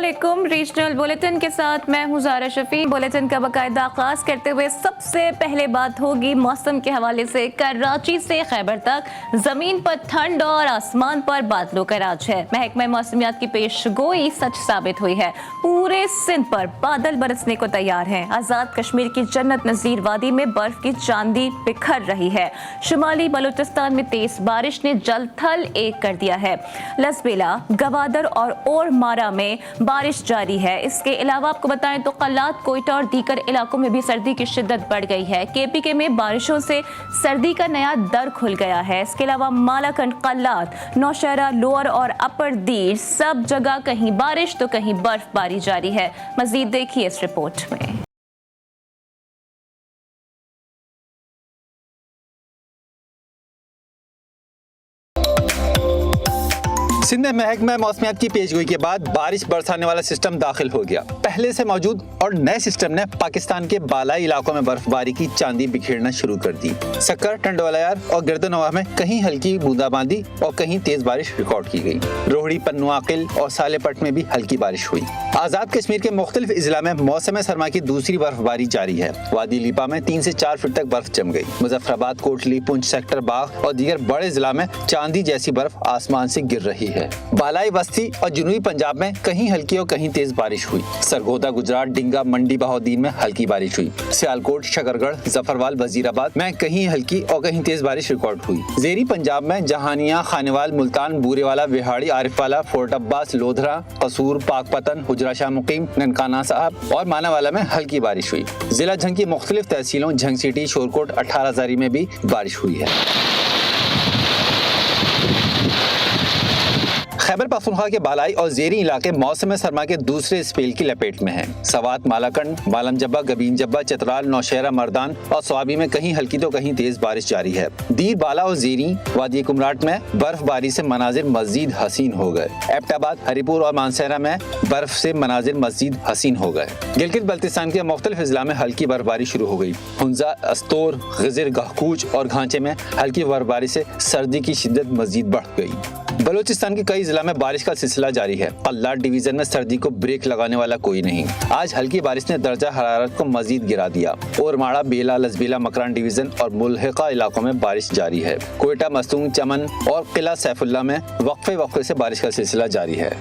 अस्सलामुअलैकुम। Regional bulletin के साथ मैं हूं ज़ारा शफी। बुलेटिन का बाकायदा आगाज करते हुए सबसे पहले बात होगी मौसम के हवाले से। कराची से खैबर तक जमीन पर ठंड और आसमान पर बादलों का राज है। महकमा मौसमियात की पेशगोई सच साबित हुई है। पूरे सिंध पर बादल बरसने को तैयार हैं। आजाद कश्मीर की जन्नत नजीर वादी में बर्फ की चांदी बिखर रही है। शुमाली बलूचिस्तान में तेज बारिश ने जल थल एक कर दिया है। लसबेला, गवादर और मारा में बारिश जारी है। इसके अलावा आपको बताएं तो कल्लात, कोयटा और दीगर इलाकों में भी सर्दी की शिद्दत बढ़ गई है। केपीके में बारिशों से सर्दी का नया दर खुल गया है। इसके अलावा मालाकंड, कल्लात, नौशहरा, लोअर और अपर दीर सब जगह कहीं बारिश तो कहीं बर्फबारी जारी है। मजीद देखिए इस रिपोर्ट में। सिंध में महकमा मौसमियात की पेशगोई के बाद बारिश बरसाने वाला सिस्टम दाखिल हो गया। पहले से मौजूद और नए सिस्टम ने पाकिस्तान के बालाई इलाकों में बर्फबारी की चांदी बिखेरना शुरू कर दी। सक्कर, टंडवालायार और गिरदनवा में कहीं हल्की बूंदाबांदी और कहीं तेज बारिश रिकॉर्ड की गई। रोहड़ी, पन्नू, आकिल और सालेपट में भी हल्की बारिश हुई। आजाद कश्मीर के मुख्तलिफ इजला में मौसम सरमा की दूसरी बर्फबारी जारी है। वादी लीपा में 3 से 4 फीट तक बर्फ जम गई। मुजफ्फराबाद, कोटली, पुंछ सेक्टर बाग और दीगर बड़े जिला में चांदी जैसी बर्फ आसमान से गिर रही है। बालाई बस्ती और जुनूबी पंजाब में कहीं हल्की और कहीं तेज बारिश हुई। सरगोदा, गुजरात, डिंगा, मंडी बहाउद्दीन में हल्की बारिश हुई। सियालकोट, शकरगढ़, जफरवाल, वजीराबाद में कहीं हल्की और कहीं तेज बारिश रिकॉर्ड हुई। जेरी पंजाब में जहानिया, खानेवाल, मुल्तान, बूरेवाला, विहाड़ी, आरिफवाला, फोर्ट अब्बास, लोधरा, कसूर, पाकपतन, हुजरा शाह मुकीम, ननकाना साहब और मानावाला में हल्की बारिश हुई। जिला झंग की मुख्तलिफ तहसीलों झंग सिटी, शोरकोट, 18 हजारी में भी बारिश हुई है। खैबर पख्तूनख्वा के बालाई और जेरी इलाके मौसम सरमा के दूसरे स्पेल की लपेट में हैं। सवात, मालाकंड, बालम जब्बा, गबीन जब्बा, चतराल, नौशहरा, मर्दान और स्वाबी में कहीं हल्की तो कहीं तेज बारिश जारी है। दीर बाला और जेरी, वादी कुमराट में बर्फबारी से मनाजिर मजीद हसीन हो गए। एबटाबाद, हरिपुर और मानसहरा में बर्फ से मनाजिर मजीद हसीन हो गए। गिलगित बल्तिस्तान के मुख्तलिफ अजला में हल्की बर्फबारी शुरू हो गई। हुंजा, अस्तोर, गजर, गहकूच और घांचे में हल्की बर्फबारी से सर्दी की शिद्दत मजीद बढ़ गई। बलूचिस्तान के कई जिला में बारिश का सिलसिला जारी है। कल्लात डिवीजन में सर्दी को ब्रेक लगाने वाला कोई नहीं। आज हल्की बारिश ने दर्जा हरारत को मजीद गिरा दिया। ओरमाड़ा, बेला, लसबेला, मकरान डिवीजन और मुल्हिका इलाकों में बारिश जारी है। कोयटा, मस्तूंग, चमन और किला सैफुल्ला में वक्फे से बारिश का सिलसिला जारी है।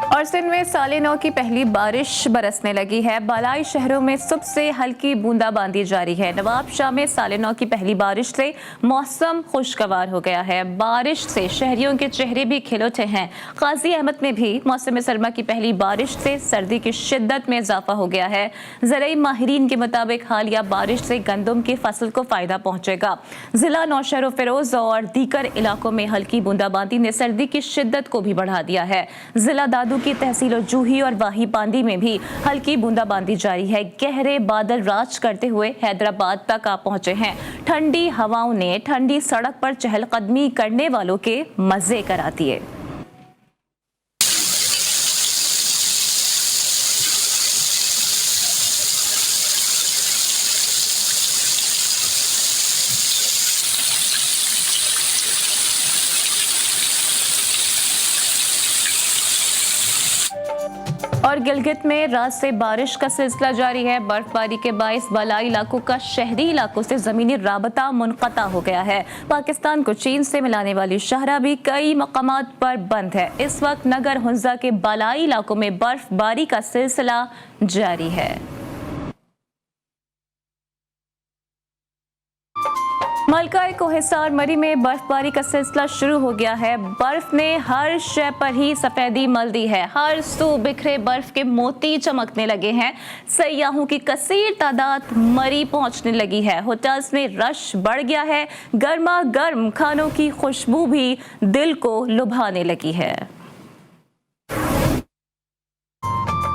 और सिंध में साले नौ की पहली बारिश बरसने लगी है। बालाई शहरों में सुबह से हल्की बूंदाबांदी जारी है। नवाब शाह में साले नौ की पहली बारिश से मौसम खुशगवार हो गया है। बारिश से शहरियों के चेहरे भी खिल उठे हैं। गाजी अहमद में भी मौसम सरमा की पहली बारिश से सर्दी की शिद्दत में इजाफा हो गया है। ज़राई माहिरीन के मुताबिक हालिया बारिश से गंदम की फसल को फायदा पहुंचेगा। जिला नौशहर फिरोज और दीगर इलाकों में हल्की बूंदाबांदी ने सर्दी की शिद्दत को भी बढ़ा दिया है। जिला दादू की तहसीलों जूही और वाही बांदी में भी हल्की बूंदाबांदी जारी है। गहरे बादल राज करते हुए हैदराबाद तक आ पहुंचे हैं। ठंडी हवाओं ने ठंडी सड़क पर चहलकदमी करने वालों के मजे करा दिए। और गिलगित में रात से बारिश का सिलसिला जारी है। बर्फबारी के बायस बालाई इलाकों का शहरी इलाकों से जमीनी राबता मुनक़ता हो गया है। पाकिस्तान को चीन से मिलाने वाली शाहरा भी कई मकामात पर बंद है। इस वक्त नगर हुंजा के बालाई इलाकों में बर्फबारी का सिलसिला जारी है। मलका कोहिसार मरी में बर्फबारी का सिलसिला शुरू हो गया है। बर्फ ने हर शय पर ही सफेदी मल दी है। हर सू बिखरे बर्फ के मोती चमकने लगे हैं। सयाहों की कसीर तादाद मरी पहुंचने लगी है। होटल्स में रश बढ़ गया है। गर्मा गर्म खानों की खुशबू भी दिल को लुभाने लगी है।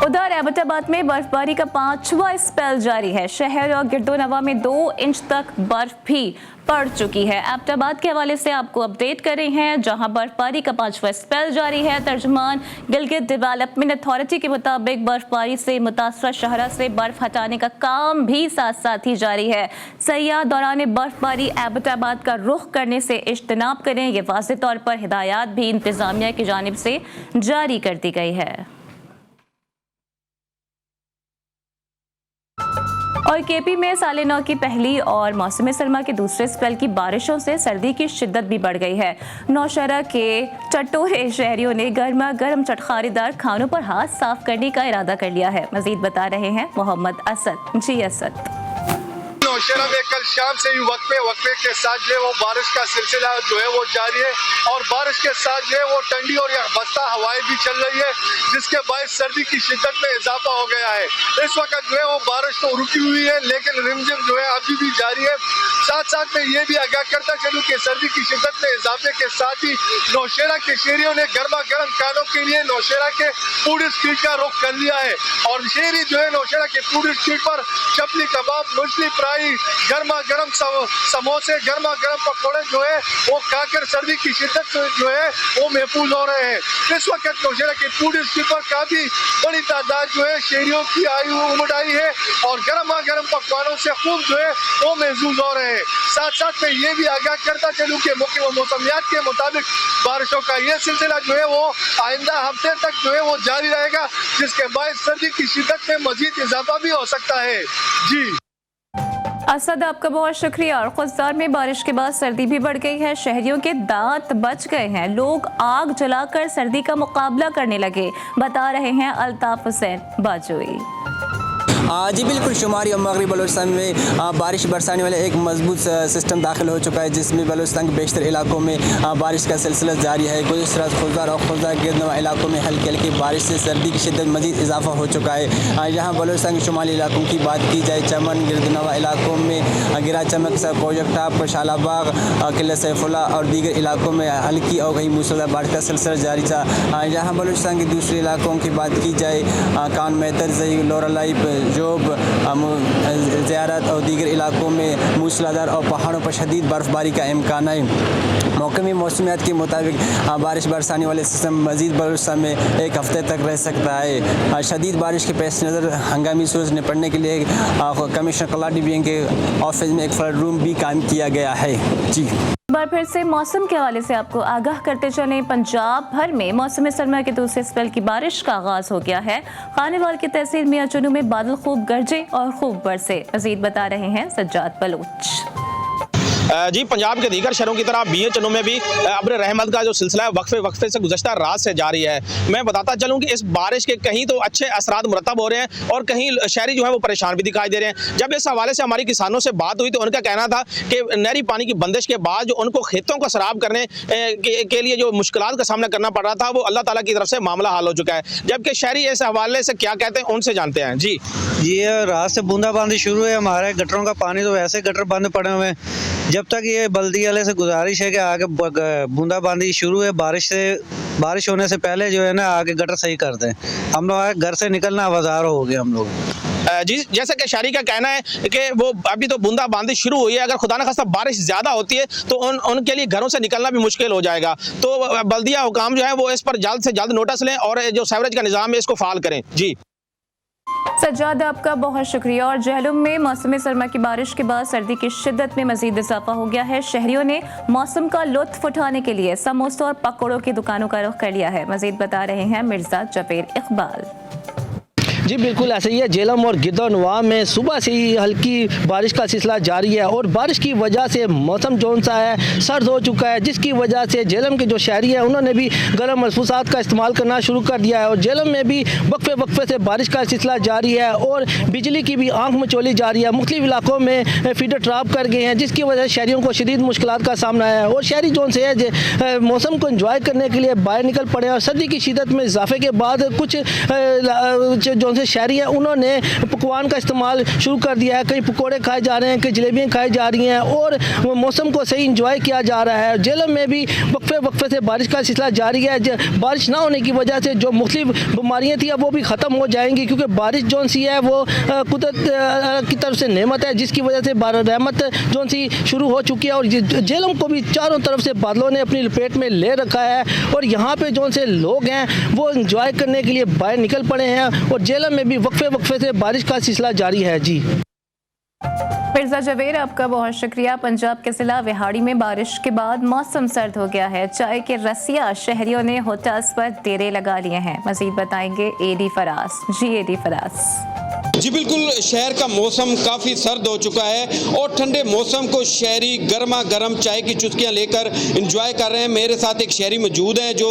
उधर एबटाबाद में बर्फबारी का 5वां स्पेल जारी है। शहर और गिरदोनवा में 2 इंच तक बर्फ भी पड़ चुकी है। एबटाबाद के हवाले से आपको अपडेट कर रहे हैं, जहां बर्फबारी का 5वां स्पेल जारी है। तर्जुमान गिलगित डेवलपमेंट अथॉरिटी के मुताबिक बर्फबारी से मुतासर शहरा से बर्फ हटाने का काम भी साथ साथ ही जारी है। सयाह दौरान बर्फबारी एबटाबाद का रुख करने से इज्तनाब करें, ये वाज़ेह तौर पर हिदायत भी इंतजामिया की जानिब से जारी कर दी गई है। और केपी में साले नौ की पहली और मौसम सरमा के दूसरे स्पेल की बारिशों से सर्दी की शिद्दत भी बढ़ गई है। नौशहरा के चटोरे शहरियों ने गर्मा गर्म चटखारीदार खानों पर हाथ साफ करने का इरादा कर लिया है। मजीद बता रहे हैं मोहम्मद असद। जी असद। नौशहरा में कल शाम से ही वक्फे के साथ जो है वो बारिश का सिलसिला जो है वो जारी है और बारिश के साथ जो है वो ठंडी और यकबस्ता हवाएं भी चल रही है, जिसके बायस सर्दी की शिद्दत में इजाफा हो गया है। इस वक्त जो है वो बारिश तो रुकी हुई है, लेकिन रिमझिम जो है अभी भी जारी है। साथ साथ में ये भी आगाह करता चलूँ कि सर्दी की शिद्दत में इजाफे के साथ ही नौशहरा के शहरियों ने गर्मा गर्म खानों के लिए नौशहरा के फूड स्ट्रीट का रुख कर लिया है और शहरी जो है नौशहरा के फूड स्ट्रीट पर चपली कबाब, मछली फ्राई, गर्मा गर्म समोसे, गर्मा गर्म पकौड़े जो है वो खाकर सर्दी की शिद्दत से जो है वो महफूज हो रहे हैं। इस वक्त नौशहरा के फूड स्ट्रीट पर काफी बड़ी तादाद जो है शहरियों की उमड़ आई है और गर्मा गर्म पकवानों से खूब जो है वो महसूस हो रहे हैं। साथ साथ में ये भी आगाह करता चलूँ कि मौसमियात के मुताबिक बारिशों का ये सिलसिला जो है वो आइंदा हफ्ते तक जो है वो जारी रहेगा, जिसके बाद सर्दी की शिद्दत में मजीद इजाफा भी हो सकता है। जी असद, आपका बहुत शुक्रिया। और खुशदार में बारिश के बाद सर्दी भी बढ़ गई है। शहरियों के दांत बच गए हैं, लोग आग जलाकर सर्दी का मुकाबला करने लगे, बता रहे हैं अल्ताफ हुसैन बाजोई। जी बिल्कुल, शुमारी और मगरबी बलूचिस्तान में बारिश बरसाने वाला एक मजबूत सिस्टम दाखिल हो चुका है, जिसमें बलूचिस्तान के बेशतर इलाकों में बारिश का सिलसिला जारी है। गुज़िश्ता रात खुशदार और खुशदार गिरदनवा इलाकों में हल्की हल्की बारिश से सर्दी की शिद्दत मजीद इजाफा हो चुका है। यहाँ बलूचिस्तान के शुमाली इलाकों की बात की जाए, चमन गिरदनवा इलाकों में गिरा चमक सा, कोजकटाप, शालाबाग, किला सैफुल्ला और दीगर इलाकों में हल्की और गई मूसलाधार बारिश का सिलसिला जारी था। यहाँ बलूचिस्तान के दूसरे इलाकों की बात की जाए, कान मेहतर, जई, लोरालाई, जोब, ज़ियारत और दीगर इलाकों में मूसलाधार और पहाड़ों पर शदीद बर्फबारी का इम्कान है। मौसमी मौसमियात के मुताबिक बारिश बरसाने वाले सिस्टम मजीद बलूचिस्तान में एक हफ्ते तक रह सकता है। शदीद बारिश के पेश नज़र हंगामी सूरत से निपटने के लिए कमिश्नर कलाडी बीएन के ऑफिस में एक फ्लड रूम भी कायम किया गया है। जी बार फिर से मौसम के हवाले से आपको आगाह करते चले। पंजाब भर में मौसम सरमा के दूसरे स्पेल की बारिश का आगाज हो गया है। खानेवाल की तहसील मियां चुनू में बादल खूब गरजे और खूब बरसे। मजीद बता रहे हैं सज्जाद बलोच। जी पंजाब के दीगर शहरों की तरह मियां चुनू में भी अब्र रहमत का जो सिलसिला है वक्फे से गुज़श्ता रात से जारी है। मैं बताता चलूँ कि इस बारिश के कहीं तो अच्छे असरात मुरतब हो रहे हैं और कहीं शहरी जो है वो परेशान भी दिखाई दे रहे हैं। जब इस हवाले से हमारी किसानों से बात हुई तो उनका कहना था कि नहरी पानी की बंदिश के बाद जो उनको खेतों को सराब करने के लिए जो मुश्किलात का सामना करना पड़ रहा था वो अल्लाह ताला की तरफ से मामला हल हो चुका है। जबकि शहरी इस हवाले से क्या कहते हैं उनसे जानते हैं। जी ये रात से बूंदाबांदी शुरू है। हमारे गटरों का पानी तो वैसे गटर बंद पड़े हुए हैं। जब तक ये बल्दी वाले से गुजारिश है कि आगे बूंदाबांदी शुरू है, बारिश होने से पहले जो है ना आगे गटर सही कर दें। हम लोग घर से निकलना आवाज़ार हो गए हम लोग। जी जैसे कि शहरी का कहना है कि वो अभी तो बूंदाबांदी शुरू हुई है, अगर खुदा न खास्ता बारिश ज़्यादा होती है तो उनके लिए घरों से निकलना भी मुश्किल हो जाएगा। तो बल्दिया हुकाम जो है वो इस पर जल्द से जल्द नोटिस लें और जो सीवरेज का निज़ाम है इसको फ़ाल करें। जी सज्जाद, आपका बहुत शुक्रिया। और जहलुम में मौसम सरमा की बारिश के बाद सर्दी की शिद्दत में मजीद इजाफा हो गया है। शहरियों ने मौसम का लुत्फ उठाने के लिए समोसों और पकौड़ों की दुकानों का रुख कर लिया है। मजीद बता रहे हैं मिर्जा जवेर इकबाल। जी बिल्कुल ऐसे ही है। झेलम और गिरदनवा में सुबह से ही हल्की बारिश का सिलसिला जारी है और बारिश की वजह से मौसम जौन सा है सर्द हो चुका है, जिसकी वजह से झेलम के जो शहरी हैं उन्होंने भी गर्म मलफूसात का इस्तेमाल करना शुरू कर दिया है। और झेलम में भी वक्फे से बारिश का सिलसिला जारी है और बिजली की भी आंख मचोली जारी है। मुख्तलिफ इलाकों में फीडर ट्रैप कर गए हैं, जिसकी वजह से शहरियों को शदीद मुश्किलात का सामना है। और शहरी जौन से है मौसम को इंजॉय करने के लिए बाहर निकल पड़े और सर्दी की शिद्दत में इजाफे के बाद कुछ जौन से शहरी हैं उन्होंने पकवान का इस्तेमाल शुरू कर दिया है। कई पकौड़े खाए जा रहे हैं, कई जलेबियाँ खाई जा रही हैं और मौसम को सही इंजॉय किया जा रहा है। झेलम में भी वक्फे से बारिश का सिलसिला जारी है। बारिश ना होने की वजह से जो मुख्तलिफ बीमारियाँ थी अब वो भी ख़त्म हो जाएंगी, क्योंकि बारिश जो सी है वो कुदरत की तरफ से नेमत है, जिसकी वजह से रहमत जो सी शुरू हो चुकी है। और झेलम को भी चारों तरफ से बादलों ने अपनी लपेट में ले रखा है और यहाँ पे जो से लोग हैं वो इंजॉय करने के लिए बाहर निकल पड़े हैं और झेलम में भी वक्फे से बारिश का सिलसिला जारी है। जी मिर्जा जवेर, आपका बहुत शुक्रिया। पंजाब के जिला विहाड़ी में बारिश के बाद मौसम सर्द हो गया है। चाय के रसिया शहरियों ने होटल्स पर डेरे लगा लिए हैं। मजीद बताएंगे एडी फराज। जी एडी फराज। जी बिल्कुल, शहर का मौसम काफ़ी सर्द हो चुका है और ठंडे मौसम को शहरी गर्मा गर्म चाय की चुस्कियां लेकर एंजॉय कर रहे हैं। मेरे साथ एक शहरी मौजूद हैं जो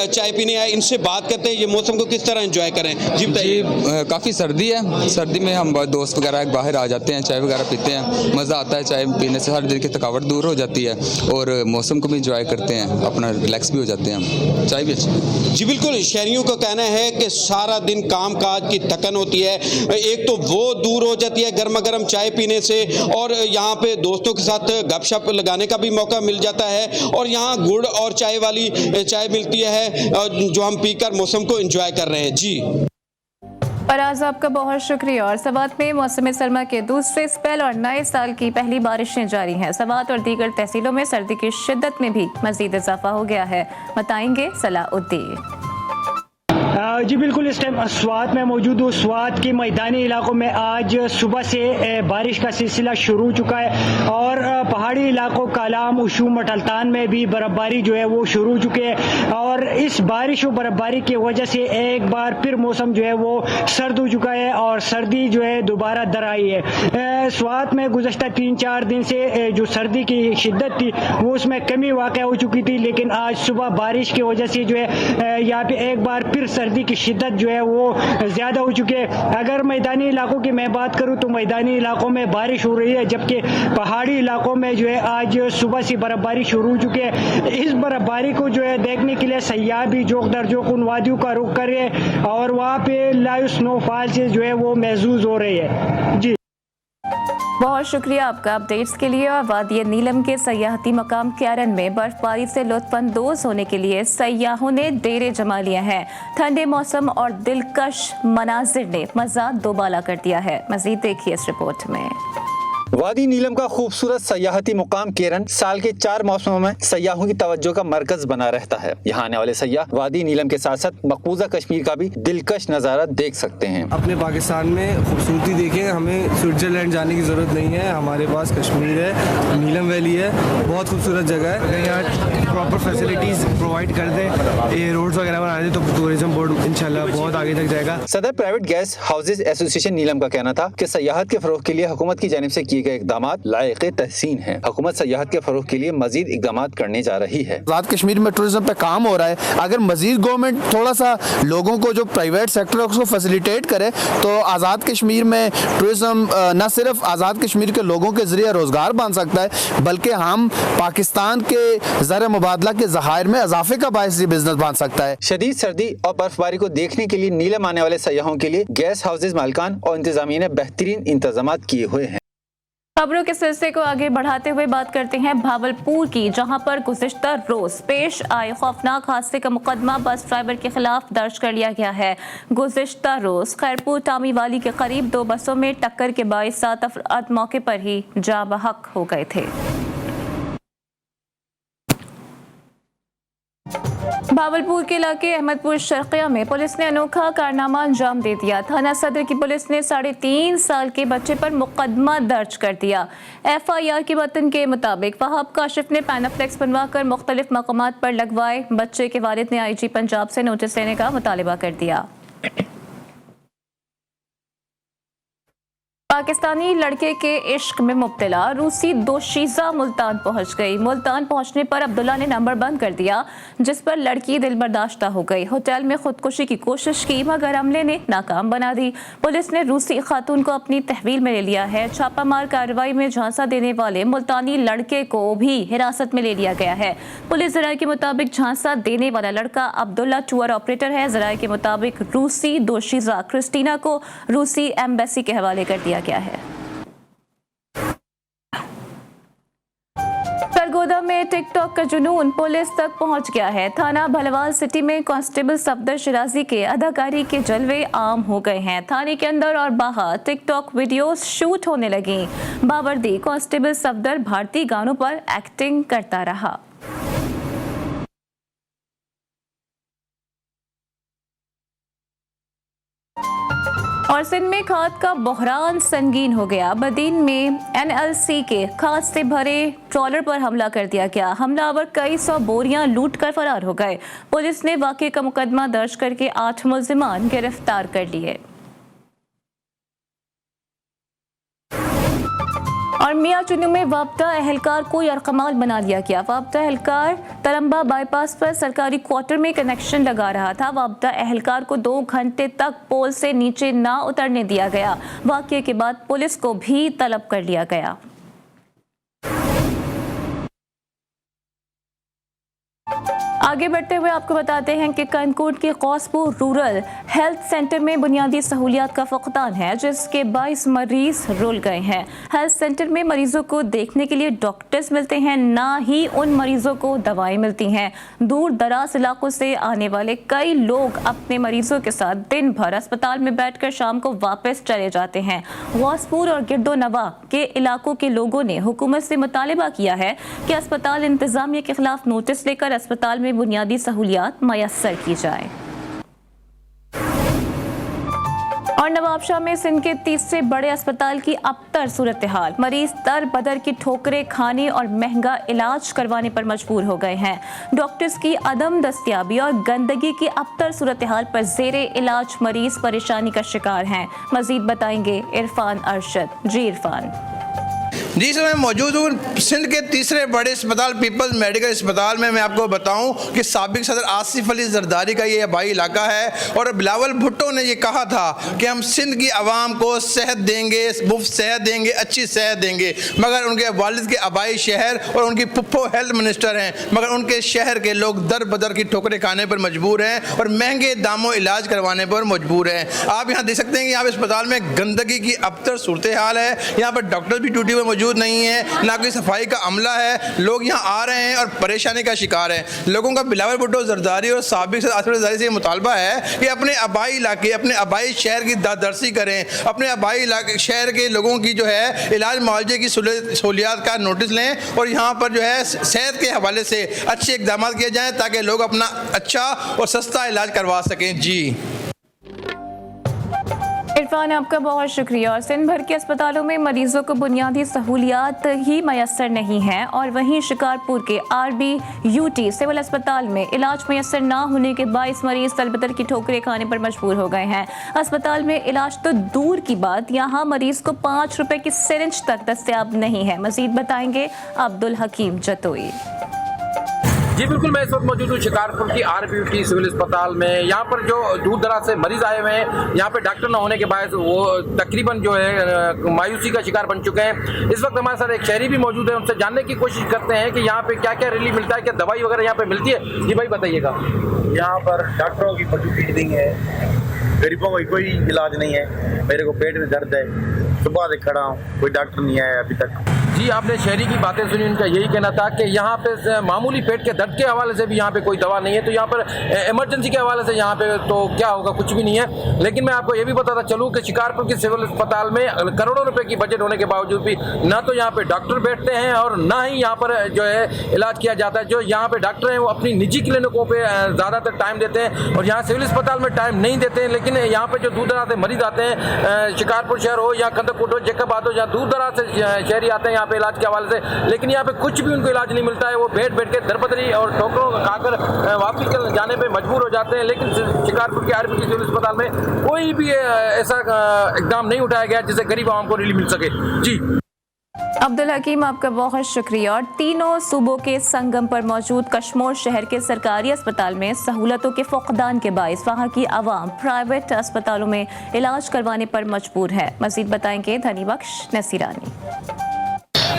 चाय पीने आए, इनसे बात करते हैं ये मौसम को किस तरह एंजॉय करें। जी बताइए। काफ़ी सर्दी है, सर्दी में हम दोस्त वगैरह बाहर आ जाते हैं, चाय वगैरह पीते हैं, मज़ा आता है। चाय पीने से हर दिन की थकावट दूर हो जाती है और मौसम को भी एंजॉय करते हैं, अपना रिलैक्स भी हो जाते हैं हम। चाय भी अच्छी। जी बिल्कुल, शहरियों का कहना है कि सारा दिन काम काज की थकन होती है, एक तो वो दूर हो जाती है गर्मा गर्म चाय पीने से और यहाँ पे दोस्तों के साथ गपशप लगाने का भी मौका मिल जाता है और यहाँ गुड़ और चाय वाली चाय मिलती है जो हम पीकर मौसम को एंजॉय कर रहे हैं। जी फराज, आपका बहुत शुक्रिया। और सवात में मौसम सरमा के दूसरे स्पेल और नए साल की पहली बारिशें जारी हैं। सवात और दीगर तहसीलों में सर्दी की शिद्दत में भी मजीद इजाफा हो गया है। बताएंगे सलाउद्दीन। जी बिल्कुल, इस टाइम स्वात में मौजूद हूँ। स्वात के मैदानी इलाकों में आज सुबह से बारिश का सिलसिला शुरू हो चुका है और पहाड़ी इलाकों कालाम, उशू, मटलतान में भी बर्फबारी जो है वो शुरू हो चुकी है और इस बारिश और बर्फबारी की वजह से एक बार फिर मौसम जो है वो सर्द हो चुका है और सर्दी जो है दोबारा दर आई है। स्वात में गुज़श्ता 3-4 दिन से जो सर्दी की शिद्दत थी वो उसमें कमी वाक़या हो चुकी थी, लेकिन आज सुबह बारिश की वजह से जो है यहाँ पे एक बार फिर सर्दी की शिद्दत जो है वो ज़्यादा हो चुकी है। अगर मैदानी इलाकों की मैं बात करूं तो मैदानी इलाकों में बारिश हो रही है, जबकि पहाड़ी इलाकों में जो है आज सुबह से बर्फबारी शुरू हो चुकी है। इस बर्फबारी को जो है देखने के लिए सयाह भी जोक दर जोक उन वादियों का रुख कर रहे हैं और वहाँ पे लाइव स्नोफॉल से जो है वो महसूस हो रही है। जी बहुत शुक्रिया आपका अपडेट्स के लिए। और वादी नीलम के सयाहती मकाम क्यारन में बर्फबारी से लुत्फानंदोज होने के लिए सयाहों ने डेरे जमा लिए हैं। ठंडे मौसम और दिलकश मनाजिर ने मज़ा दोबाला कर दिया है। मज़ीद देखिए इस रिपोर्ट में। वादी नीलम का खूबसूरत सयाहती मुकाम केरन साल के 4 मौसमों में सयाहों की तवज्जो का मरकज बना रहता है। यहाँ आने वाले सयाह वादी नीलम के साथ साथ मकबूजा कश्मीर का भी दिलकश नज़ारा देख सकते हैं। अपने पाकिस्तान में खूबसूरती देखें, हमें स्विट्जरलैंड जाने की ज़रूरत नहीं है। हमारे पास कश्मीर है, नीलम वैली है, बहुत खूबसूरत जगह है। यहाँ प्रॉपर फैसिलिटीज़ प्रोवाइड कर दें, ये रोड्स वगैरह बना दें तो टूरिज्म बोर्ड इंशाल्लाह बहुत आगे तक जाएगा। सदर प्राइवेट गेस्ट हाउसेज एसोसिएशन नीलम का कहना था कि सयाहत के फरोग के लिए हुकूमत की जानिब से किए गए इक़दामात लायक़े तहसीन हैं। हुकूमत सयाहत के फरोग के लिए मजीद इक़दामात करने जा रही है। आज़ाद कश्मीर में टूरिज्म पे काम हो रहा है। अगर मजीद गवर्नमेंट थोड़ा सा लोगों को जो प्राइवेट सेक्टर है उसको फैसिलिटेट करे तो आज़ाद कश्मीर में टूरिज्म न सिर्फ आज़ाद कश्मीर के लोगों के जरिए रोजगार बन सकता है, बल्कि हम पाकिस्तान के ज़र मुबादला के ज़खायर में इजाफे का बायस ये बिजनेस बन सकता है। शदीद सर्दी और बर्फबारी को देखने के लिए नीलम आने वाले सयाहों के लिए गेस्ट हाउसेज मालिकान और इंतजामिया ने बेहतरीन इंतजाम किए हुए हैं। खबरों के सिलसिले को आगे बढ़ाते हुए बात करते हैं भावलपुर की, जहां पर गुज़िश्ता रोज पेश आए खौफनाक हादसे का मुकदमा बस ड्राइवर के खिलाफ दर्ज कर लिया गया है। गुज़िश्ता रोज खैरपुर टामीवाली के करीब 2 बसों में टक्कर के बाइस 7 अफराद मौके पर ही जाँ बहक हो गए थे। भावलपुर के इलाके अहमदपुर शर्किया में पुलिस ने अनोखा कारनामा अंजाम दे दिया। थाना सदर की पुलिस ने 3.5 साल के बच्चे पर मुकदमा दर्ज कर दिया। FIR के मतन के मुताबिक वहाब काशिफ ने पैनाफ्लेक्स बनवाकर मुख्तलिफ मकामात पर लगवाए। बच्चे के वालिद ने IG पंजाब से नोटिस लेने का मुतालिबा कर दिया। पाकिस्तानी लड़के के इश्क में मुब्तला रूसी दोशीज़ा मुल्तान पहुंच गई। मुल्तान पहुंचने पर अब्दुल्ला ने नंबर बंद कर दिया, जिस पर लड़की दिलबर्दाश्ता हो गई। होटल में खुदकुशी की कोशिश की मगर अमले ने नाकाम बना दी। पुलिस ने रूसी खातून को अपनी तहवील में ले लिया है। छापामार कार्रवाई में झांसा देने वाले मुल्तानी लड़के को भी हिरासत में ले लिया गया है। पुलिस ज़राए के मुताबिक झांसा देने वाला लड़का अब्दुल्ला टूर ऑपरेटर है। ज़राए के मुताबिक रूसी दोशीज़ा क्रिस्टीना को रूसी एम्बेसी के हवाले कर दिया गया है। सरगोदा में टिकटॉक का जुनून पुलिस तक पहुंच गया है। थाना भलवाल सिटी में कांस्टेबल सफदर शिराजी के अदाकारी के जलवे आम हो गए हैं। थाने के अंदर और बाहर टिकटॉक वीडियोस शूट होने लगी। बावर्दी कांस्टेबल सफदर भारतीय गानों पर एक्टिंग करता रहा। और सिंध में खाद का बहरान संगीन हो गया। बदीन में NLC के खाद से भरे ट्रॉलर पर हमला कर दिया गया। हमलावर कई 100 बोरियां लूट कर फरार हो गए। पुलिस ने वाक़े का मुकदमा दर्ज करके 8 मुल्जिमान गिरफ्तार कर लिए। और मियां चुन्नू में वापदा एहलकार को यरकमाल बना दिया गया। वापदा एहलकार तरंबा बाईपास पर सरकारी क्वार्टर में कनेक्शन लगा रहा था। वापदा एहलकार को 2 घंटे तक पोल से नीचे ना उतरने दिया गया। वाक़ये के बाद पुलिस को भी तलब कर लिया गया। आगे बढ़ते हुए आपको बताते हैं कि कनकोट के कौसपुर रूरल हेल्थ सेंटर में बुनियादी सहूलियात का फकदान है, जिसके 22 मरीज रुल गए हैं। हेल्थ सेंटर में मरीजों को देखने के लिए डॉक्टर्स मिलते हैं, ना ही उन मरीजों को दवाएं मिलती हैं। दूर दराज इलाकों से आने वाले कई लोग अपने मरीजों के साथ दिन भर अस्पताल में बैठकर शाम को वापस चले जाते हैं। गौसपुर और गिरदो नवा के इलाकों के लोगों ने हुकूमत से मुतालिबा किया है कि अस्पताल इंतजामिया के खिलाफ नोटिस लेकर अस्पताल में बुनियादी सहूलियात मयस्सर की जाए। और नवाबशाह में सिंध के तीसरे बड़े अस्पताल की अबतर सूरत हाल। मरीज दर बदर की ठोकरें खाने और महंगा इलाज करवाने पर मजबूर हो गए हैं। डॉक्टर्स की अदम दस्तयाबी और गंदगी की अबतर सूरत हाल पर जेरे इलाज मरीज परेशानी का शिकार हैं। मजीद बताएंगे इरफान अरशद। जी इरफान। जी सर, मैं मौजूद हूँ सिंध के तीसरे बड़े अस्पताल पीपल्स मेडिकल अस्पताल में। मैं आपको बताऊं कि साबिक सदर आसिफ अली जरदारी का ये आबाई इलाका है और बिलावल भुट्टो ने ये कहा था कि हम सिंध की आवाम को सेहत देंगे, मुफ्त सेहत देंगे, अच्छी सेहत देंगे। मगर उनके वालिद के आबाई शहर और उनकी पुप्पो हेल्थ मिनिस्टर हैं, मगर उनके शहर के लोग दर बदर की ठोकरें खाने पर मजबूर हैं और महंगे दामों इलाज करवाने पर मजबूर हैं। आप यहाँ देख सकते हैं कि यहाँ पर अस्पताल में गंदगी की अबतर सूरत हाल है। यहाँ पर डॉक्टर भी ड्यूटी पर मौजूद नहीं है, ना कोई सफाई का अमला है। लोग यहाँ आ रहे हैं और परेशानी का शिकार हैं। लोगों का बिलावल भुट्टो जरदारी और साबिक आसिफ अली जरदारी से मुतालबा है कि अपने आबाई इलाके, अपने आबाई शहर की दादरसी करें, अपने आबाई इलाके शहर के लोगों की जो है इलाज मुआवजे की सहूलियात का नोटिस लें और यहाँ पर जो है सेहत के हवाले से अच्छे इकदाम किए जाएँ ताकि लोग अपना अच्छा और सस्ता इलाज करवा सकें। जी इरफान, आपका बहुत शुक्रिया। और सिंध भर के अस्पतालों में मरीजों को बुनियादी सहूलियात ही मयसर नहीं है और वहीं शिकारपुर के RBUT सिविल अस्पताल में इलाज मयसर ना होने के 22 मरीज तलबतर की ठोकरें खाने पर मजबूर हो गए हैं। अस्पताल में इलाज तो दूर की बात, यहाँ मरीज को 5 रुपए की सिरिंज तक दस्तयाब नहीं है। मजीद बताएंगे अब्दुल हकीम जतोई। जी बिल्कुल, मैं इस वक्त मौजूद हूँ शिकारपुर की RBUT सिविल अस्पताल में। यहाँ पर जो दूर दराज से मरीज आए हुए हैं, यहाँ पे डॉक्टर ना होने के बाद वो तकरीबन जो है मायूसी का शिकार बन चुके हैं। इस वक्त हमारे साथ एक शहरी भी मौजूद है, उनसे जानने की कोशिश करते हैं कि यहाँ पे क्या क्या रिलीफ मिलता है, क्या दवाई वगैरह यहाँ पे मिलती है। जी भाई बताइएगा। यहाँ पर डॉक्टरों की मौजूदगी नहीं है, गरीबों को कोई इलाज नहीं है। मेरे को पेट में दर्द है, सुबह से खड़ा हूँ, कोई डॉक्टर नहीं आया अभी तक। जी आपने शहरी की बातें सुनी, उनका यही कहना था कि यहाँ पे मामूली पेट के दर्द के हवाले से भी यहाँ पे कोई दवा नहीं है, तो यहाँ पर इमरजेंसी के हवाले से यहाँ पे तो क्या होगा, कुछ भी नहीं है। लेकिन मैं आपको ये भी बताता चलूँ कि शिकारपुर के सिविल अस्पताल में करोड़ों रुपए की बजट होने के बावजूद भी ना तो यहाँ पे डॉक्टर बैठते हैं और ना ही यहाँ पर जो है इलाज किया जाता है। जो यहाँ पे डॉक्टर हैं वो अपनी निजी क्लिनिकों पर ज़्यादातर टाइम देते हैं और यहाँ सिविल अस्पताल में टाइम नहीं देते हैं। लेकिन यहाँ पर जो दूर दराज से मरीज आते हैं, शिकारपुर शहर हो या कंदकोट हो, जैकबाद हो, जहाँ दूर दराज से शहरी आते हैं यहाँ पे इलाज के हवाले से, लेकिन यहाँ पे कुछ भी उनको इलाज नहीं मिलता है। वो बैठ के दरबदरी और ठोकरों खाकर वापस जाने पे मजबूर हो जाते हैं। लेकिन शिकारपुर के आरपीटी सिविल अस्पताल में कोई भी ऐसा इकदाम नहीं उठाया गया जिससे गरीब आवाम को रिलीफ मिल सके। जी अब्दुल हकीम, आपका बहुत शुक्रिया। और तीनों सूबों के संगम पर मौजूद कश्मीर शहर के सरकारी अस्पताल में सहूलतों के फुकदान के बायस वहां की आवाम प्राइवेट अस्पतालों में इलाज करवाने पर मजबूर है। मजीद बताएंगे धनीबख्श नसीरानी।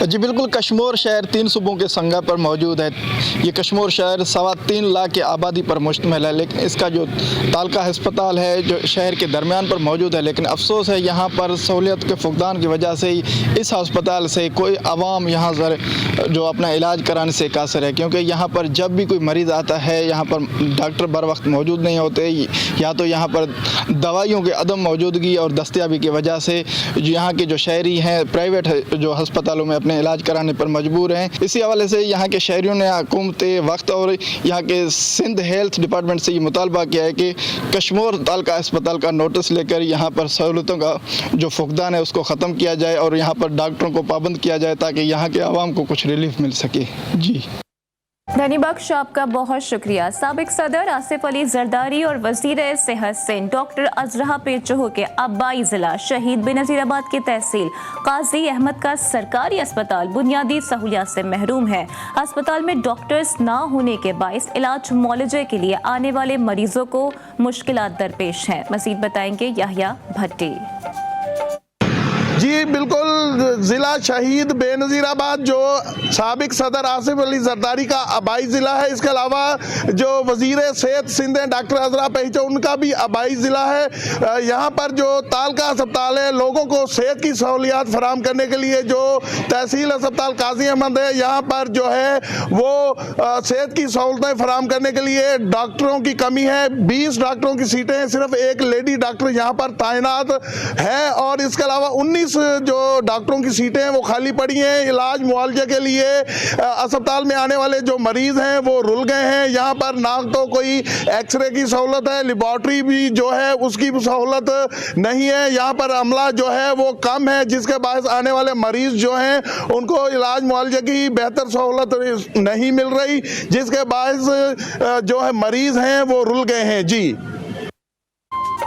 जी बिल्कुल, कश्मीर शहर 3 सूबों के संगम पर मौजूद है। ये कश्मीर शहर 3.25 लाख की आबादी पर मुश्तमिल है, लेकिन इसका जो तालका अस्पताल है जो शहर के दरमियान पर मौजूद है, लेकिन अफसोस है यहाँ पर सहूलियत के फुकदान की वजह से इस अस्पताल से कोई आवाम यहाँ पर जो अपना इलाज कराने से कासिर है, क्योंकि यहाँ पर जब भी कोई मरीज़ आता है यहाँ पर डॉक्टर बर वक्त मौजूद नहीं होते, या तो यहाँ पर दवाइयों के अदम मौजूदगी और दस्तियाबी की वजह से यहाँ के जो शहरी हैं प्राइवेट जो अस्पतालों में अपने इलाज कराने पर मजबूर हैं। इसी हवाले से यहाँ के शहरियों ने हुकूमत वक्त और यहाँ के सिंध हेल्थ डिपार्टमेंट से ये मुतालबा किया है कि कश्मीर तालका अस्पताल का नोटिस लेकर यहाँ पर सहूलतों का जो फुकदान है उसको ख़त्म किया जाए और यहाँ पर डॉक्टरों को पाबंद किया जाए ताकि यहाँ के आवाम को कुछ रिलीफ मिल सके। जी धनीबख्श, आपका बहुत शुक्रिया। साबिक सदर आसिफ अली जरदारी और वजीर सेहत सिंध डॉक्टर अजरा पेचोह के आबाई जिला शहीद बेनज़ीराबाद की तहसील काजी अहमद का सरकारी अस्पताल बुनियादी सहूलियात से महरूम है। अस्पताल में डॉक्टर्स ना होने के बायस इलाज मुआलजे के लिए आने वाले मरीजों को मुश्किलात दरपेश हैं। मजीद बताएंगे याहिया भट्टी। जी बिल्कुल, ज़िला शहीद बेनज़ीराबाद जो साबिक सदर आसिफ अली जरदारी का आबाई ज़िला है, इसके अलावा जो वज़ीर सेहत सिंध हैं डॉक्टर अजरा पेचो उनका भी आबाई ज़िला है। यहाँ पर जो तालका अस्पताल है लोगों को सेहत की सहूलियात फराम करने के लिए जो तहसील अस्पताल काजी अहमद है यहाँ पर जो है वो सेहत की सहूलतें फराम करने के लिए डॉक्टरों की कमी है। 20 डॉक्टरों की सीटें हैं, सिर्फ एक लेडी डॉक्टर यहाँ पर तैनात है और इसके अलावा 19 जो डॉक्टरों की सीटें हैं वो खाली पड़ी हैं। इलाज मुआवजे के लिए अस्पताल में आने वाले जो मरीज हैं वो रुल गए हैं। यहाँ पर ना तो कोई एक्सरे की सहूलत है, लेबॉर्ट्री भी जो है उसकी सहूलत नहीं है। यहाँ पर अमला जो है वो कम है, जिसके बायस आने वाले मरीज जो हैं उनको इलाज मुआवजे की बेहतर सहूलत नहीं मिल रही, जिसके बायस जो है मरीज हैं वो रुल गए हैं। जी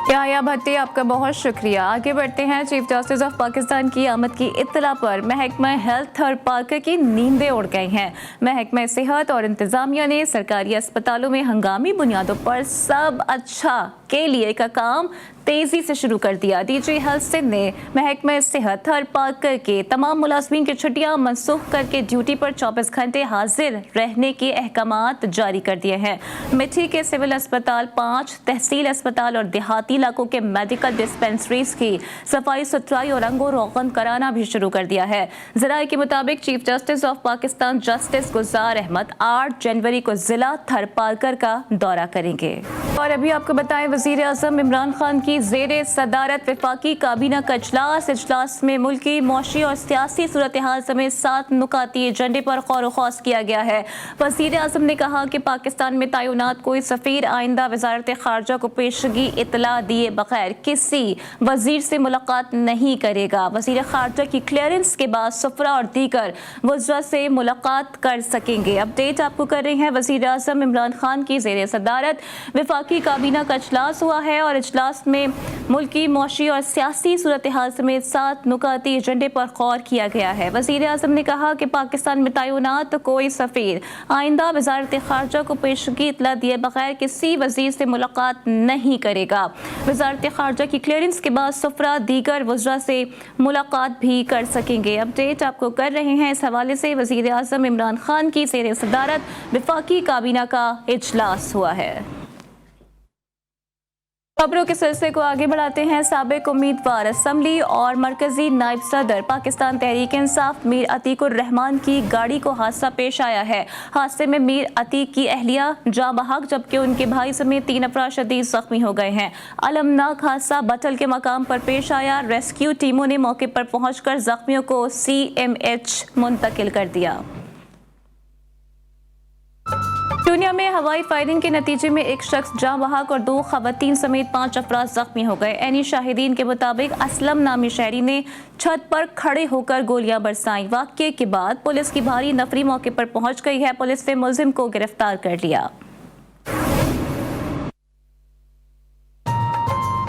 याहिया भट्टी, आपका बहुत शुक्रिया। आगे बढ़ते हैं। चीफ जस्टिस ऑफ पाकिस्तान की आमद की इत्तला पर महकमा हेल्थ थर्ड पार्कर की नींदें उड़ गई हैं। महकमा सेहत और इंतजामिया ने सरकारी अस्पतालों में हंगामी बुनियादों पर सब अच्छा के लिए का काम तेजी से शुरू कर दिया। डीजी हेल्थ सिंध ने महकमा सेहत थर्ड पार्कर के तमाम मुलाजमीन की छुट्टियां मनसूख करके ड्यूटी पर 24 घंटे हाजिर रहने के अहकामात जारी कर दिए हैं। मिठी के सिविल अस्पताल, 5 तहसील अस्पताल और देहाती इलाकों के मेडिकल डिस्पेंसरीज की सफाई सुथराई और रंगो रोगन कराना भी शुरू कर दिया है। ज़राए के मुताबिक chief justice of Pakistan justice Gulzar Ahmed 8 जनवरी को जिला थर्ड पार्कर का दौरा करेंगे। और अभी आपको बताएं, वजीर आजम इमरान खान की ज़ेरे सदारत वफाकी काबीना का इजलास में मुल्की मौशी और सियासी सूरत हाल समेत 7 नुकाती एजेंडे पर गौर ख़ौस किया गया है। वजीर आजम ने कहा कि पाकिस्तान में तैनात कोई सफ़ीर आइंदा वजारत खारजा को पेशगी इतला दिए बगैर किसी वजीर से मुलाकात नहीं करेगा। वजीर खारजा की क्लियरेंस के बाद सफरा और दीगर वज़रा से मुलाकात कर सकेंगे। अपडेट आपको कर रहे हैं। वजीर आजम इमरान खान की ज़ेरे सदारत वफाकी काबीना का इजलास हुआ है और इजलास में मुल्की मौशी और सियासी सूरत हाल समेत 7 नुकाती एजेंडे पर गौर किया गया है। वजीर आजम ने कहा कि पाकिस्तान में तैनात कोई सफ़ीर आइंदा वजारत खारजा को पेशगी इतला दिए बगैर किसी वजीर से मुलाकात नहीं करेगा। वजारत खारजा की क्लियरेंस के बाद सफरा दीगर वज़रा से मुलाकात भी कर सकेंगे। अपडेट आपको कर रहे हैं। इस हवाले से वजीर आजम इमरान खान की ज़ेरे सदारत वफाकी काबीना का इजलास हुआ है। खबरों के सिलसिले को आगे बढ़ाते हैं। साबिक उम्मीदवार असम्बली और मरकजी नायब सदर पाकिस्तान तहरीक इंसाफ मीर अतीकुर रहमान की गाड़ी को हादसा पेश आया है। हादसे में मीर अतीक की अहलिया जाँ बहक जबकि उनके भाई समेत 3 अफराद शदीद जख्मी हो गए हैं। अलमनाक हादसा बटल के मकाम पर पेश आया। रेस्क्यू टीमों ने मौके पर पहुंचकर जख्मियों को CMH मुंतकिल कर दिया। पूर्णिया में हवाई फायरिंग के नतीजे में एक शख्स जाँ बहक और 2 खवातीन समेत 5 अफराद जख्मी हो गए। एनी शाहिदीन के मुताबिक असलम नामी शहरी ने छत पर खड़े होकर गोलियां बरसाई। वाक़ये के बाद पुलिस की भारी नफरी मौके पर पहुंच गई है। पुलिस ने मुलजिम को गिरफ्तार कर लिया।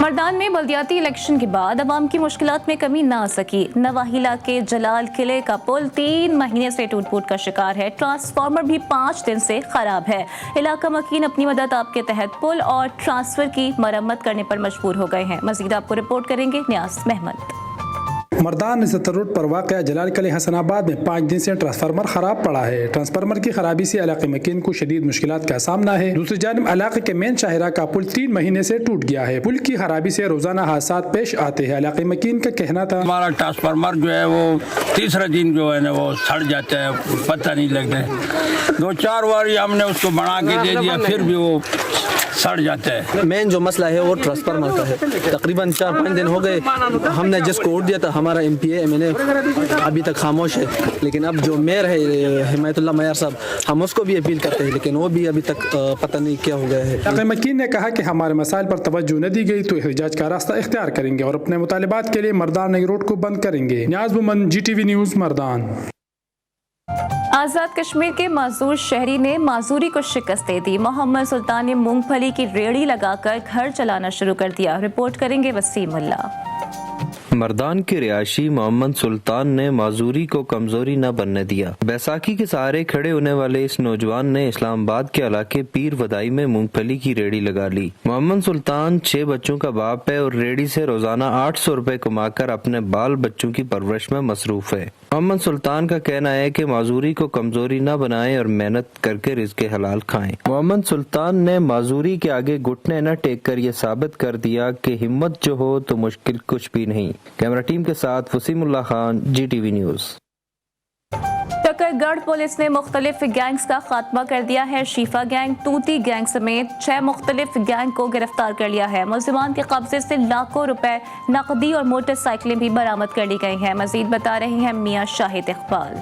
मर्दान में बल्दियाती इलेक्शन के बाद अवाम की मुश्किलात में कमी ना आ सकी। नवाहिला के जलाल किले का पुल 3 महीने से टूट फूट का शिकार है। ट्रांसफार्मर भी 5 दिन से खराब है। इलाका मकीन अपनी मदद आपके तहत पुल और ट्रांसफर की मरम्मत करने पर मजबूर हो गए हैं। मजीद आपको रिपोर्ट करेंगे न्यास महमद। मर्दान नज़र रोड पर वाक़या जलाल किले हसनाबाद में 5 दिन से ट्रांसफार्मर खराब पड़ा है। ट्रांसफार्मर की खराबी से इलाके मकीन को शदीद मुश्किलात का सामना है। दूसरी जानिब इलाके के मेन शाहरा का पुल 3 महीने से टूट गया है। पुल की खराबी से रोजाना हादसा पेश आते हैं। इलाके मकीन का कहना था हमारा ट्रांसफार्मर जो है वो तीसरा दिन जो है ना वो सड़ जाता है, पता नहीं लगता है। 2-4 बार हमने उसको बना के दे दिया फिर भी वो सड़ जाता है। मेन जो मसला है वो ट्रांसफार्मर का है। तकरीबन 4-5 दिन हो गए हमने जिसको वोट दिया था हमारा MPA MNA अभी तक खामोश है। लेकिन अब जो मेयर है हिमायतुल्लाह मैयर साहब, हम उसको भी अपील करते हैं लेकिन वो भी अभी तक पता नहीं क्या हो गया है। इलाके मकीन ने कहा कि हमारे मसाइल पर तवज्जो न दी गई तो एहतजाज का रास्ता इख्तियार करेंगे और अपने मुतालिबात के लिए मर्दान नई रोड को बंद करेंगे। न्याज बुमन GTV न्यूज़ मर्दान। आज़ाद कश्मीर के माजूर शहरी ने माजूरी को शिकस्त दे दी। मोहम्मद सुल्तान ने मूंगफली की रेड़ी लगाकर घर चलाना शुरू कर दिया। रिपोर्ट करेंगे वसीम उल्लाह। मर्दान के रिहायशी मोहम्मद सुल्तान ने माजूरी को कमजोरी न बनने दिया। बैसाखी के सहारे खड़े होने वाले इस नौजवान ने इस्लामाबाद के इलाके पीर वदाई में मूंगफली की रेड़ी लगा ली। मोहम्मद सुल्तान 6 बच्चों का बाप है और रेड़ी से रोजाना 800 रुपए कमाकर अपने बाल बच्चों की परवरिश में मसरूफ है। मोहम्मद सुल्तान का कहना है कि माजूरी को कमजोरी न बनाएं और मेहनत करके रिज़्क़े हलाल खाएं। मोहम्मद सुल्तान ने माजूरी के आगे घुटने न टेक कर ये साबित कर दिया कि हिम्मत जो हो तो मुश्किल कुछ भी नहीं। कैमरा टीम के साथ वसीमुल्लाह खान GTV न्यूज़। टकरगढ़ पुलिस ने मुख्तलिफ गैंग्स का खात्मा कर दिया है। शीफा गैंग, तूती गैंग समेत 6 मुख्तलिफ गैंग को गिरफ्तार कर लिया है। मुलजिमान के कब्जे से लाखों रुपए नकदी और मोटरसाइकिलें भी बरामद कर ली गई हैं। मजीद बता रहे हैं मियां शाहिद इकबाल।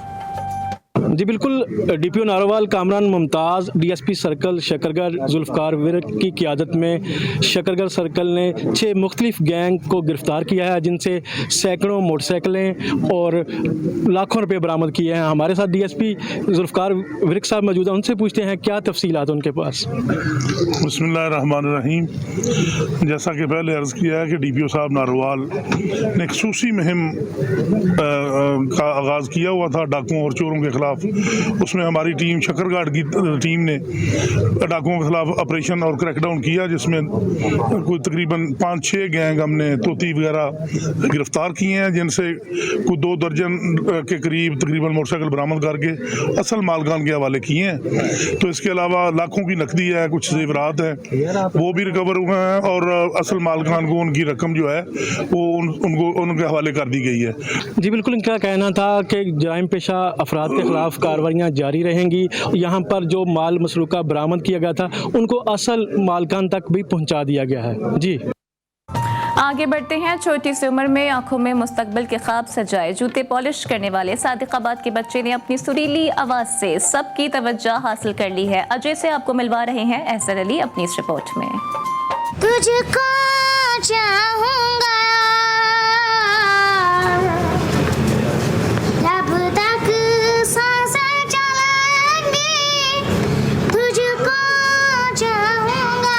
जी बिल्कुल, DPO Narowal Kamran Mumtaz, DSP circle Shakargarh Zulfiqar Virk की क़ियादत में शकरगढ़ सर्कल ने 6 मुख्तलिफ गैंग को गिरफ़्तार किया है जिनसे सैकड़ों मोटरसाइकिलें और लाखों रुपए बरामद किए हैं। हमारे साथ DSP जुल्फ़कार विरक साहब मौजूद हैं, उनसे पूछते हैं क्या तफसीलात उनके पास। बिस्मिल्लाहिर्रहमानिर्रहीम। जैसा कि पहले अर्ज़ किया है कि DPO साहब नारोवाल ने एक खसूसी मुहिम का आगाज़ किया हुआ था डाकुओं और चोरों के खिलाफ। उसमें हमारी टीम शकरगढ़ की टीम ने डाकुओं के खिलाफ ऑपरेशन और क्रैकडाउन किया जिसमें कोई तकरीबन 5-6 गैंग हमने तोती वगैरह गिरफ्तार किए हैं जिनसे कोई 2 दर्जन के करीब तकरीबन मोटरसाइकिल बरामद करके असल मालकान के हवाले किए हैं। तो इसके अलावा लाखों की नकदी है, कुछ जेवरात है वो भी रिकवर हुए हैं और असल मालकान को उनकी रकम जो है वो उनको उनके हवाले कर दी गई है। जी बिल्कुल, इनका कहना था कि जराइम पेशा अफराद के खिलाफ कार्रवाइयाँ जारी रहेंगी। यहाँ पर जो माल मसरूका बरामद किया गया था उनको असल मालकान तक भी पहुँचा दिया गया है। जी आगे बढ़ते हैं। छोटी सी उम्र में आंखों में मुस्तकबिल के ख्वाब सजाए जूते पॉलिश करने वाले सादिकाबाद के बच्चे ने अपनी सुरीली आवाज से सबकी तवज्जो हासिल कर ली है। अजय से आपको मिलवा रहे हैं एहसन अली अपनी इस रिपोर्ट में। तुझको चाहूंगा लब तक सांसें चलेंगी, तुझको चाहूंगा।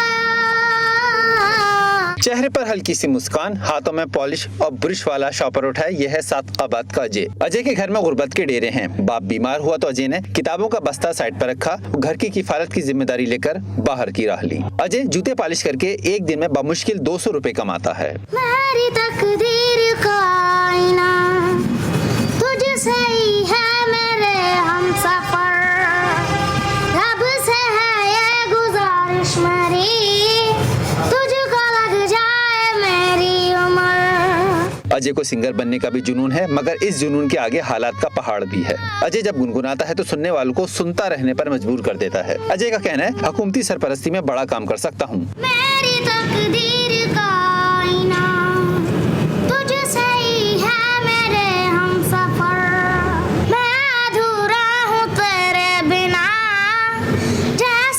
चेहरे पर हल्की सी मुस्कान, हाथों में पॉलिश और ब्रश वाला शॉपर उठाए, यह है सादिकाबाद का अजय। अजय के घर में गुर्बत के डेरे हैं। बाप बीमार हुआ तो अजय ने किताबों का बस्ता साइड पर रखा, घर की किफालत की जिम्मेदारी लेकर बाहर की राह ली। अजय जूते पॉलिश करके एक दिन में बमुश्किल 200 रुपए कमाता है। मेरी तकदीर का आईना तुझसे ही है मेरे हमसफर, रब से है ये गुजारिश मेरी, तुझको लग जाए मेरी उम्र। अजय को सिंगर बनने का भी जुनून है, मगर इस जुनून के आगे हालात का पहाड़ भी है। अजय जब गुनगुनाता है तो सुनने वालों को सुनता रहने पर मजबूर कर देता है। अजय का कहना है, हुकूमती सरपरस्ती में बड़ा काम कर सकता हूँ। मेरी तकदीर का आईना तुझसे ही है मेरे हमसफर, मैं अधूरा हूँ तेरे बिना, जैसे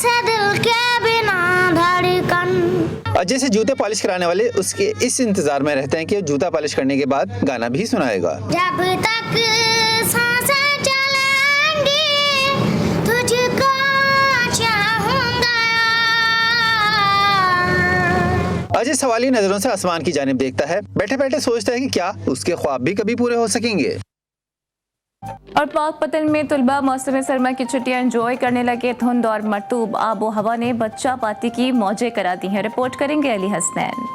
और जैसे जूते पॉलिश कराने वाले उसके इस इंतजार में रहते हैं कि जूता पॉलिश करने के बाद गाना भी सुनाएगा। जब तक सांसें चलेंगी तुझको चाहूंगा। अजय सवाली नजरों से आसमान की जानिब देखता है, बैठे बैठे सोचता है कि क्या उसके ख्वाब भी कभी पूरे हो सकेंगे। और पाक पतन में तुलबा मौसम सरमा की छुट्टियां एंजॉय करने लगे। धुंध और मरतूब आबो हवा ने बच्चा पाती की मौजें करा दी हैं। रिपोर्ट करेंगे अली हसनैन।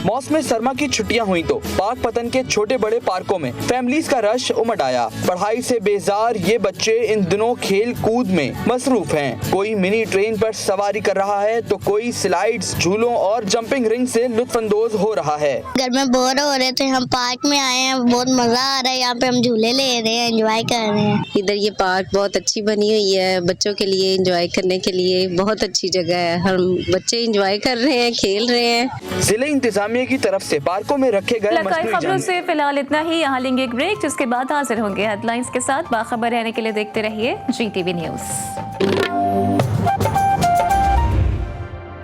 मौसम सरमा की छुट्टियां हुई तो पाक पतन के छोटे बड़े पार्कों में फैमिलीज का रश उमड़ आया। पढ़ाई से बेजार ये बच्चे इन दिनों खेल कूद में मसरूफ हैं। कोई मिनी ट्रेन पर सवारी कर रहा है तो कोई स्लाइड्स, झूलों और जंपिंग रिंग से लुत्फानंदोज हो रहा है। घर में बोर हो रहे थे, हम पार्क में आए हैं, बहुत मजा आ रहा है। यहाँ पे हम झूले ले रहे हैं, एंजॉय कर रहे हैं। इधर ये पार्क बहुत अच्छी बनी हुई है, बच्चों के लिए एंजॉय करने के लिए बहुत अच्छी जगह है। हम बच्चे एंजॉय कर रहे हैं, खेल रहे हैं। जिले इंतजामिया की तरफ से पार्कों में रखे गए लगाई खबरों से फिलहाल इतना ही। यहाँ लेंगे एक ब्रेक, जिसके बाद हाजिर होंगे हेडलाइंस के साथ। बाखबर रहने के लिए देखते रहिए GTV न्यूज।